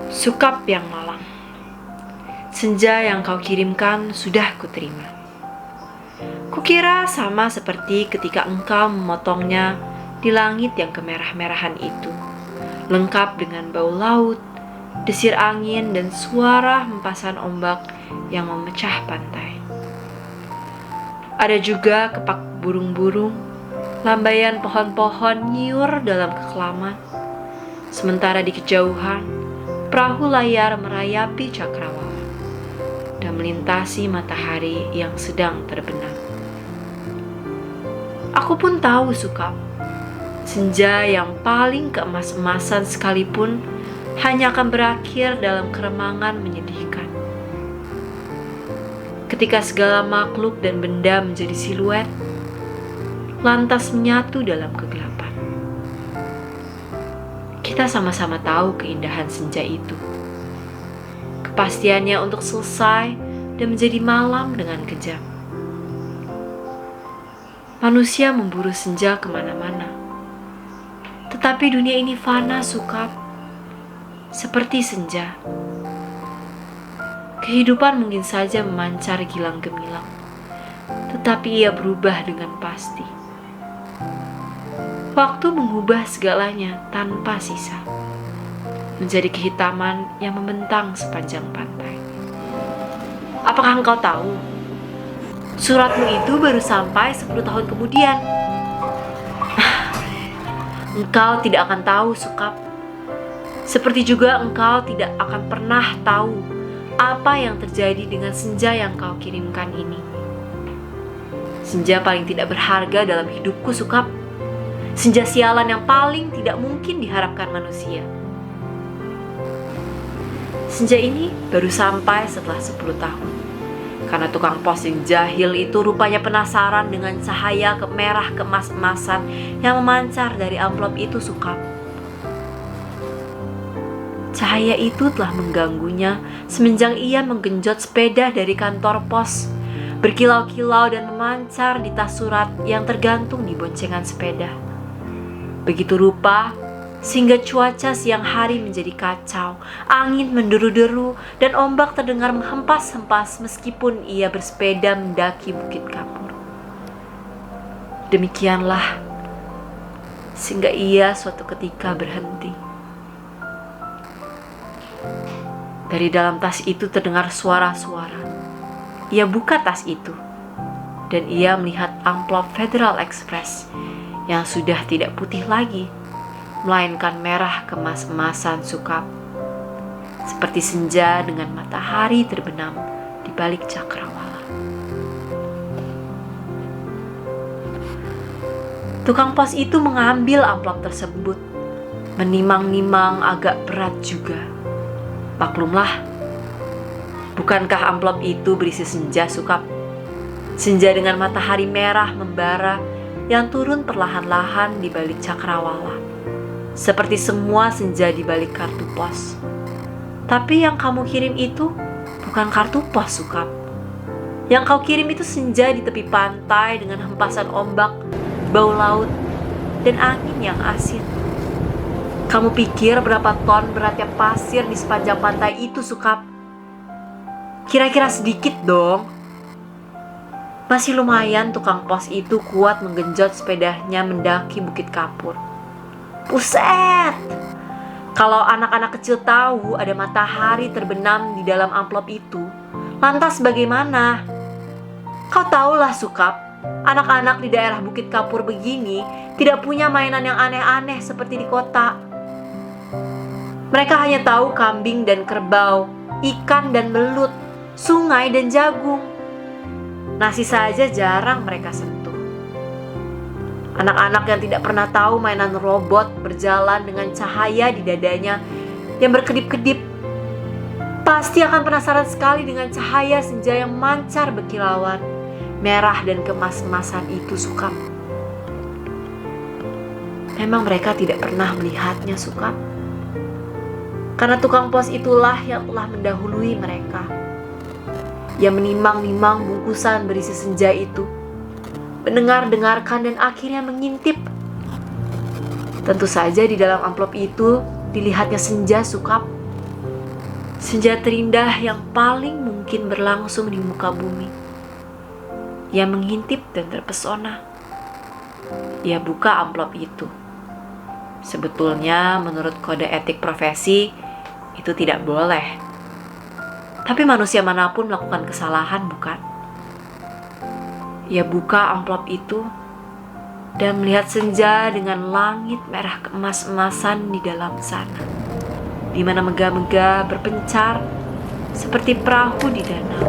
Sukap yang malang. Senja yang kau kirimkan sudah kuterima. Kukira sama seperti ketika engkau memotongnya di langit yang kemerah-merahan itu, lengkap dengan bau laut, desir angin, dan suara hempasan ombak yang memecah pantai. Ada juga kepak burung-burung, lambaian pohon-pohon nyiur dalam kekelaman. Sementara di kejauhan, perahu layar merayapi cakrawala dan melintasi matahari yang sedang terbenam. Aku pun tahu Sukap, senja yang paling keemas-emasan sekalipun hanya akan berakhir dalam keremangan menyedihkan. Ketika segala makhluk dan benda menjadi siluet, lantas menyatu dalam kegelapan. Kita sama-sama tahu keindahan senja itu. Kepastiannya untuk selesai dan menjadi malam dengan kejam. Manusia memburu senja kemana-mana. Tetapi dunia ini fana Sukap, seperti senja. Kehidupan mungkin saja memancar gilang gemilang, tetapi ia berubah dengan pasti. Waktu mengubah segalanya tanpa sisa, menjadi kehitaman yang membentang sepanjang pantai. Apakah engkau tahu? Suratmu itu baru sampai 10 tahun kemudian. Engkau tidak akan tahu Sukap. Seperti juga engkau tidak akan pernah tahu apa yang terjadi dengan senja yang kau kirimkan ini. Senja paling tidak berharga dalam hidupku Sukap. Senja sialan yang paling tidak mungkin diharapkan manusia. Senja ini baru sampai setelah 10 tahun. Karena tukang pos yang jahil itu rupanya penasaran dengan cahaya merah keemas-emasan yang memancar dari amplop itu Sukap. Cahaya itu telah mengganggunya semenjak ia menggenjot sepeda dari kantor pos, berkilau-kilau dan memancar di tas surat yang tergantung di boncengan sepeda. Begitu rupa, sehingga cuaca siang hari menjadi kacau, angin menderu-deru, dan ombak terdengar menghempas-hempas meskipun ia bersepeda mendaki Bukit Kapur. Demikianlah, sehingga ia suatu ketika berhenti. Dari dalam tas itu terdengar suara-suara. Ia buka tas itu, dan ia melihat amplop Federal Express yang sudah tidak putih lagi, melainkan merah keemas-emasan Sukap, seperti senja dengan matahari terbenam di balik cakrawala. Tukang pos itu mengambil amplop tersebut, menimang-nimang agak berat juga. Maklumlah, bukankah amplop itu berisi senja Sukap? Senja dengan matahari merah membara yang turun perlahan-lahan di balik cakrawala, seperti semua senja di balik kartu pos. Tapi yang kamu kirim itu bukan kartu pos Sukap. Yang kau kirim itu senja di tepi pantai dengan hempasan ombak, bau laut, dan angin yang asin. Kamu pikir berapa ton beratnya pasir di sepanjang pantai itu Sukap? Kira-kira sedikit dong. Masih lumayan tukang pos itu kuat menggenjot sepedanya mendaki Bukit Kapur. Buset! Kalau anak-anak kecil tahu ada matahari terbenam di dalam amplop itu, lantas bagaimana? Kau tahulah Sukap, anak-anak di daerah Bukit Kapur begini tidak punya mainan yang aneh-aneh seperti di kota. Mereka hanya tahu kambing dan kerbau, ikan dan belut, sungai dan jagung. Nasi saja jarang mereka sentuh. Anak-anak yang tidak pernah tahu mainan robot berjalan dengan cahaya di dadanya yang berkedip-kedip pasti akan penasaran sekali dengan cahaya senja yang mancar berkilauan, merah dan keemas-emasan itu Sukap. Memang mereka tidak pernah melihatnya Sukap. Karena tukang pos itulah yang telah mendahului mereka, yang menimang-nimang bungkusan berisi senja itu, mendengar-dengarkan dan akhirnya mengintip. Tentu saja di dalam amplop itu dilihatnya senja Sukap. Senja terindah yang paling mungkin berlangsung di muka bumi. Ia mengintip dan terpesona. Ia buka amplop itu. Sebetulnya menurut kode etik profesi itu tidak boleh. Tapi manusia manapun melakukan kesalahan, bukan? Ia buka amplop itu dan melihat senja dengan langit merah keemas-emasan di dalam sana, di mana megah-megah berpencar seperti perahu di danau,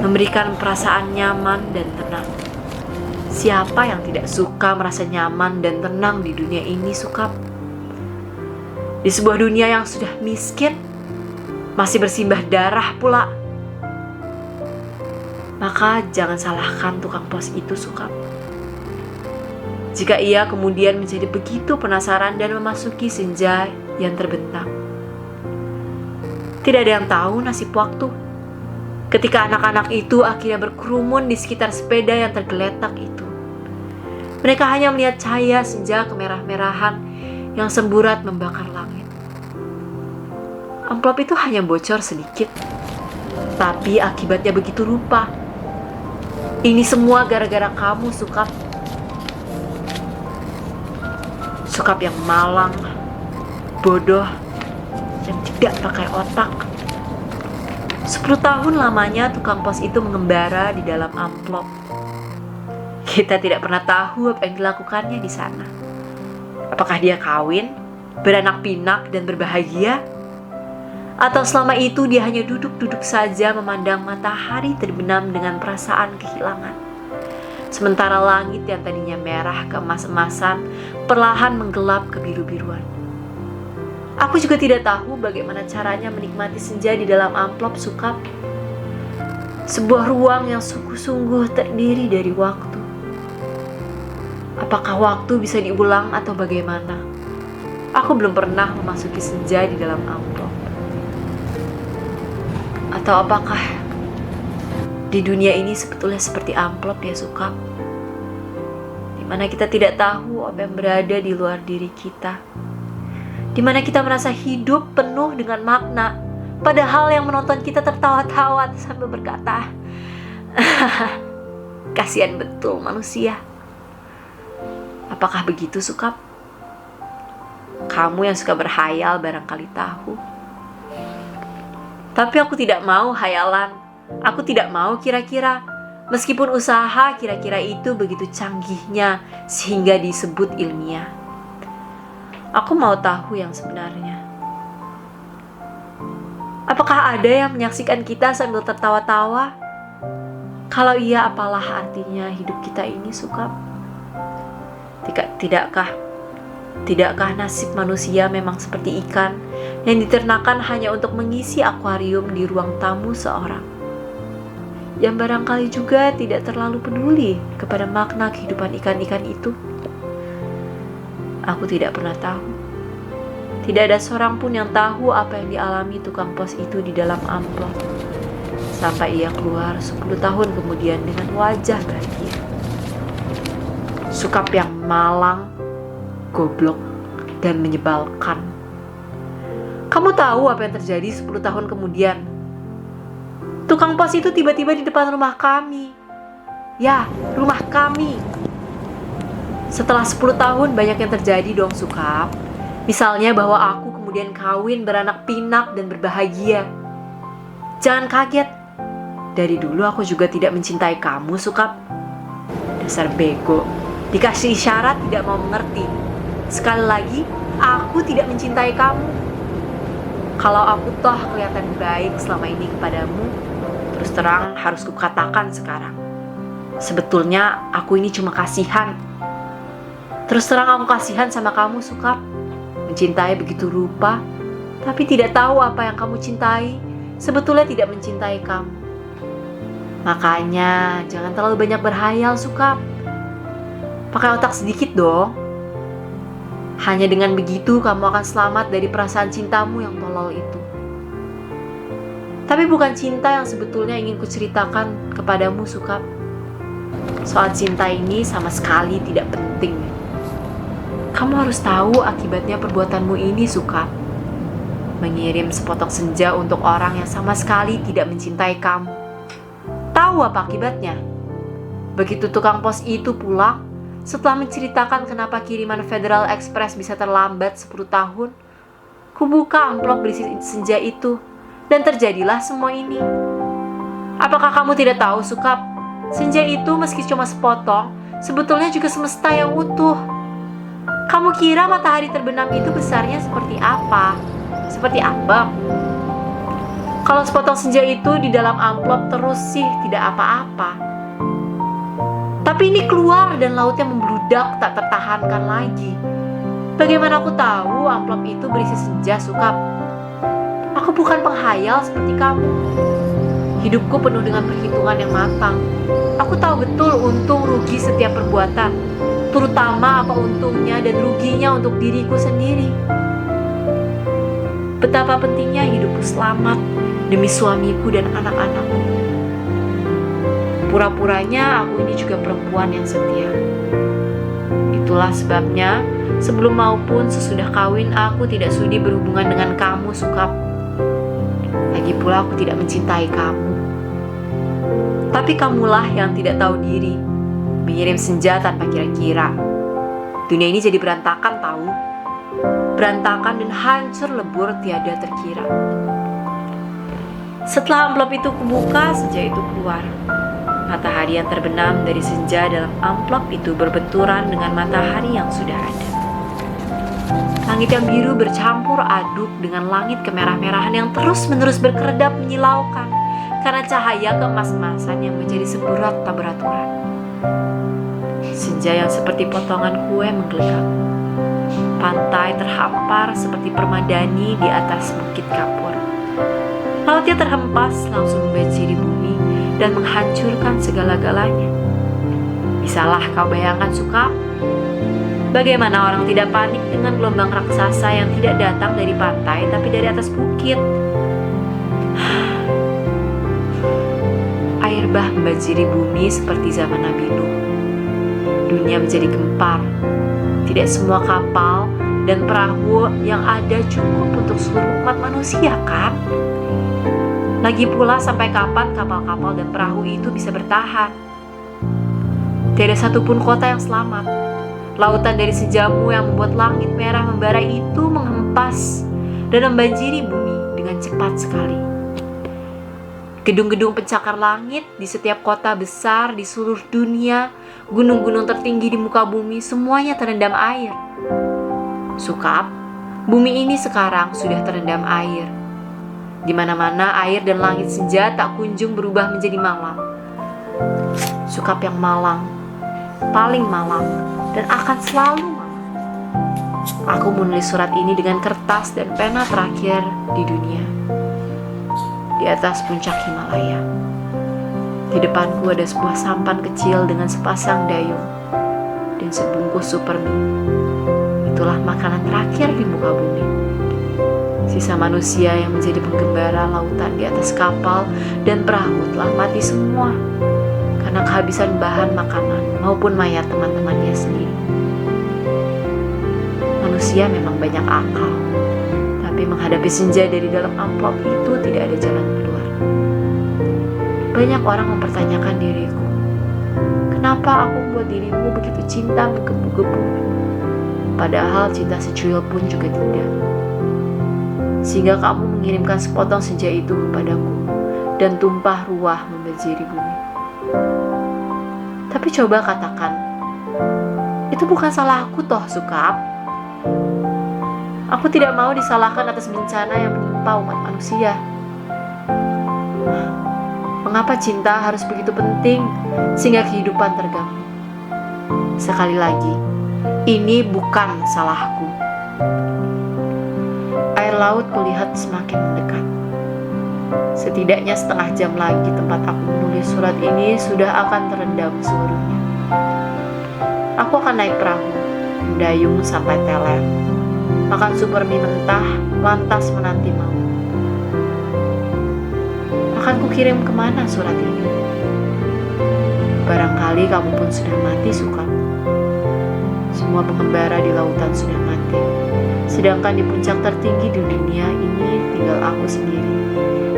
memberikan perasaan nyaman dan tenang. Siapa yang tidak suka merasa nyaman dan tenang di dunia ini, Sukap? Di sebuah dunia yang sudah miskin, masih bersimbah darah pula. Maka jangan salahkan tukang pos itu, Sukap. Jika ia kemudian menjadi begitu penasaran dan memasuki senja yang terbentang. Tidak ada yang tahu nasib waktu. Ketika anak-anak itu akhirnya berkerumun di sekitar sepeda yang tergeletak itu. Mereka hanya melihat cahaya senja kemerah-merahan yang semburat membakar langit. Amplop itu hanya bocor sedikit, tapi akibatnya begitu rupa. Ini semua gara-gara kamu, Sukap. Sukap yang malang, bodoh, yang tidak pakai otak. 10 tahun lamanya tukang pos itu mengembara di dalam amplop. Kita tidak pernah tahu apa yang dilakukannya di sana. Apakah dia kawin, beranak pinak dan berbahagia? Atau selama itu dia hanya duduk-duduk saja memandang matahari terbenam dengan perasaan kehilangan. Sementara langit yang tadinya merah keemas-emasan perlahan menggelap kebiru-biruan. Aku juga tidak tahu bagaimana caranya menikmati senja di dalam amplop, Sukap. Sebuah ruang yang sungguh-sungguh terdiri dari waktu. Apakah waktu bisa diulang atau bagaimana? Aku belum pernah memasuki senja di dalam amplop. Atau apakah di dunia ini sebetulnya seperti amplop ya, Sukap? Dimana kita tidak tahu apa yang berada di luar diri kita. Dimana kita merasa hidup penuh dengan makna, padahal yang menonton kita tertawa-tawa sambil berkata, kasihan betul manusia. Apakah begitu, Sukap? Kamu yang suka berhayal barangkali tahu. Tapi aku tidak mau hayalan. Aku tidak mau kira-kira. Meskipun usaha kira-kira itu begitu canggihnya sehingga disebut ilmiah. Aku mau tahu yang sebenarnya. Apakah ada yang menyaksikan kita sambil tertawa-tawa? Kalau iya, apalah artinya hidup kita ini, Sukap? Tidakkah nasib manusia memang seperti ikan yang diternakan hanya untuk mengisi akuarium di ruang tamu seorang, yang barangkali juga tidak terlalu peduli kepada makna kehidupan ikan-ikan itu? Aku tidak pernah tahu. Tidak ada seorang pun yang tahu apa yang dialami tukang pos itu di dalam amplop, sampai ia keluar 10 tahun kemudian dengan wajah bahagia. Sukap yang malang, goblok, dan menyebalkan. Kamu tahu apa yang terjadi 10 tahun kemudian? Tukang pos itu tiba-tiba di depan rumah kami. Ya, rumah kami. Setelah 10 tahun banyak yang terjadi dong, Sukap. Misalnya bahwa aku kemudian kawin, beranak pinak, dan berbahagia. Jangan kaget. Dari dulu aku juga tidak mencintai kamu, Sukap. Dasar bego. Dikasih isyarat tidak mau mengerti. Sekali lagi, aku tidak mencintai kamu. Kalau aku toh kelihatan baik selama ini kepadamu, terus terang harus kukatakan sekarang. Sebetulnya aku ini cuma kasihan. Terus terang aku kasihan sama kamu, Sukap. Mencintai begitu rupa, tapi tidak tahu apa yang kamu cintai, sebetulnya tidak mencintai kamu. Makanya jangan terlalu banyak berhayal, Sukap. Pakai otak sedikit dong. Hanya dengan begitu kamu akan selamat dari perasaan cintamu yang tolol itu. Tapi bukan cinta yang sebetulnya ingin kuceritakan kepadamu, Sukap. Soal cinta ini sama sekali tidak penting. Kamu harus tahu akibatnya perbuatanmu ini, Sukap. mengirim sepotong senja untuk orang yang sama sekali tidak mencintai kamu. Tahu apa akibatnya? Begitu tukang pos itu pulang, setelah menceritakan kenapa kiriman Federal Express bisa terlambat 10 tahun, kubuka amplop berisi senja itu, dan terjadilah semua ini. Apakah kamu tidak tahu, Sukap? Senja itu meski cuma sepotong, sebetulnya juga semesta yang utuh. Kamu kira matahari terbenam itu besarnya seperti apa? Seperti apa? Kalau sepotong senja itu di dalam amplop terus sih tidak apa-apa. Tapi ini keluar dan lautnya membludak tak tertahankan lagi. Bagaimana aku tahu amplop itu berisi senja, Sukap? Aku bukan penghayal seperti kamu. Hidupku penuh dengan perhitungan yang matang. Aku tahu betul untung rugi setiap perbuatan, terutama apa untungnya dan ruginya untuk diriku sendiri. Betapa pentingnya hidupku selamat demi suamiku dan anak-anakku. Pura-puranya aku ini juga perempuan yang setia. Itulah sebabnya sebelum maupun sesudah kawin aku tidak sudi berhubungan dengan kamu, Sukap. Lagi pula aku tidak mencintai kamu. Tapi kamulah yang tidak tahu diri, mengirim senja tanpa kira-kira. Dunia ini jadi berantakan tahu. Berantakan dan hancur lebur tiada terkira. Setelah amplop itu kubuka, senja itu keluar. Matahari yang terbenam dari senja dalam amplop itu berbenturan dengan matahari yang sudah ada. Langit yang biru bercampur aduk dengan langit kemerah-merahan yang terus-menerus berkeredap menyilaukan karena cahaya keemas-emasan yang menjadi seburat tak beraturan. Senja yang seperti potongan kue menggelegar. Pantai terhampar seperti permadani di atas bukit kapur. Lautnya terhempas langsung membanjiri bumi dan menghancurkan segala-galanya. Bisalah kau bayangkan, Sukap? Bagaimana orang tidak panik dengan gelombang raksasa yang tidak datang dari pantai tapi dari atas bukit? Air bah membanjiri bumi seperti zaman Nabi Nuh. Dunia menjadi gempar. Tidak semua kapal dan perahu yang ada cukup untuk seluruh umat manusia, kan? Lagi pula sampai kapan kapal-kapal dan perahu itu bisa bertahan? Tidak satupun kota yang selamat. Lautan dari sejamu yang membuat langit merah membara itu menghempas dan membanjiri bumi dengan cepat sekali. Gedung-gedung pencakar langit di setiap kota besar di seluruh dunia, gunung-gunung tertinggi di muka bumi, semuanya terendam air. Sukap, bumi ini sekarang sudah terendam air. Di mana-mana air dan langit senja tak kunjung berubah menjadi malam. Sukap yang malang, paling malang, dan akan selalu malang. Aku menulis surat ini dengan kertas dan pena terakhir di dunia. Di atas puncak Himalaya. Di depanku ada sebuah sampan kecil dengan sepasang dayung dan sebungkus supermie. Itulah makanan terakhir di muka bumi. Sisa manusia yang menjadi penggembara lautan di atas kapal dan perahu telah mati semua karena kehabisan bahan makanan maupun mayat teman-temannya sendiri. Manusia memang banyak akal, tapi menghadapi senja dari dalam amplop itu tidak ada jalan keluar. Banyak orang mempertanyakan diriku, kenapa aku membuat dirimu begitu cinta menggebu-gebu, padahal cinta secuil pun juga tidak. Sehingga kamu mengirimkan sepotong senja itu kepadaku dan tumpah ruah membanjiri bumi. Tapi coba katakan, itu bukan salahku toh, Sukap. Aku tidak mau disalahkan atas bencana yang menimpa umat manusia. Mengapa cinta harus begitu penting sehingga kehidupan terganggu? Sekali lagi, ini bukan salahku. Air laut kulihat semakin mendekat. Setidaknya setengah jam lagi tempat aku menulis surat ini sudah akan terendam seluruhnya. Aku akan naik perahu, mendayung sampai Teler, makan supermie mentah, lantas menanti maut. Akan kukirim kemana surat ini? Barangkali kamu pun sudah mati, Sukap. Semua pengembara di lautan sudah mati. Sedangkan di puncak tertinggi di dunia ini tinggal aku sendiri.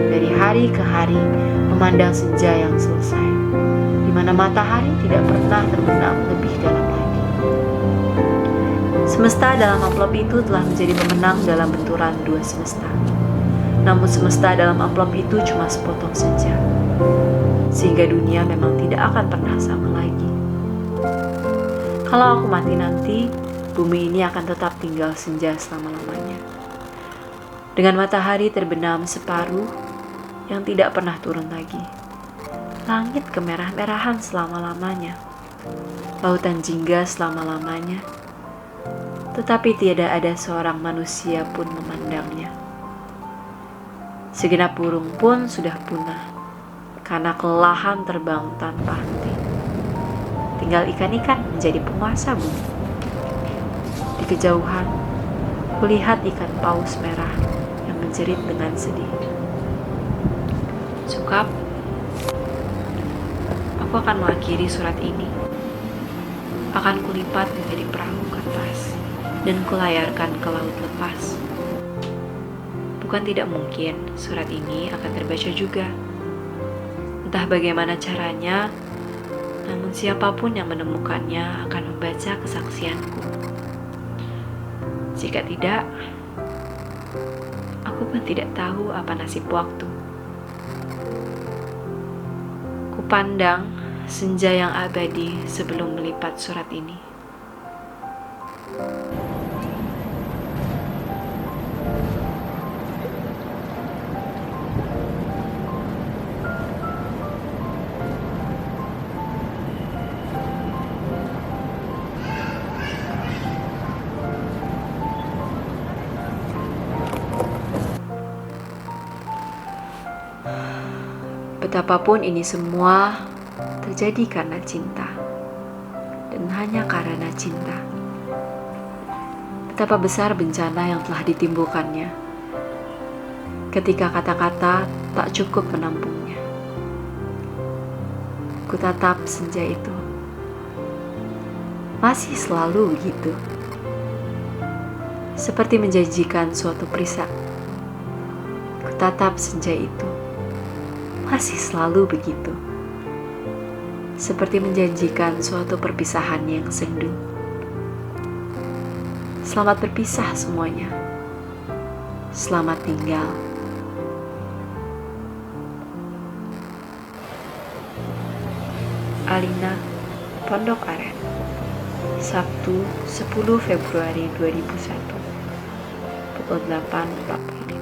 Dari hari ke hari memandang senja yang selesai, di mana matahari tidak pernah terbenam lebih dalam lagi. Semesta dalam amplop itu telah menjadi pemenang dalam benturan dua semesta. Namun semesta dalam amplop itu cuma sepotong senja, sehingga dunia memang tidak akan pernah sama lagi. Kalau aku mati nanti, bumi ini akan tetap tinggal senja selama-lamanya, dengan matahari terbenam separuh yang tidak pernah turun lagi, langit kemerah-merahan selama-lamanya, lautan jingga selama-lamanya, tetapi tiada ada seorang manusia pun memandangnya. Segenap burung pun sudah punah karena kelelahan terbang tanpa henti. Tinggal ikan-ikan menjadi penguasa bumi. Di kejauhan, kulihat ikan paus merah yang menjerit dengan sedih. Sukap, aku akan mengakhiri surat ini. Akan kulipat menjadi perahu kertas dan kulayarkan ke laut lepas. Bukan tidak mungkin surat ini akan terbaca juga. Entah bagaimana caranya, namun siapapun yang menemukannya akan membaca kesaksianku. Jika tidak, aku pun tidak tahu apa nasib waktu. Kupandang senja yang abadi sebelum melipat surat ini. Betapapun ini semua terjadi karena cinta, dan hanya karena cinta. Betapa besar bencana yang telah ditimbulkannya, ketika kata-kata tak cukup menampungnya. Kutatap senja itu, masih selalu begitu, seperti menjanjikan suatu perisai. Kutatap senja itu, masih selalu begitu, seperti menjanjikan suatu perpisahan yang sendu. Selamat berpisah semuanya. Selamat tinggal. Alina, Pondok Aren, Sabtu 10 Februari 2001, pukul 8.45.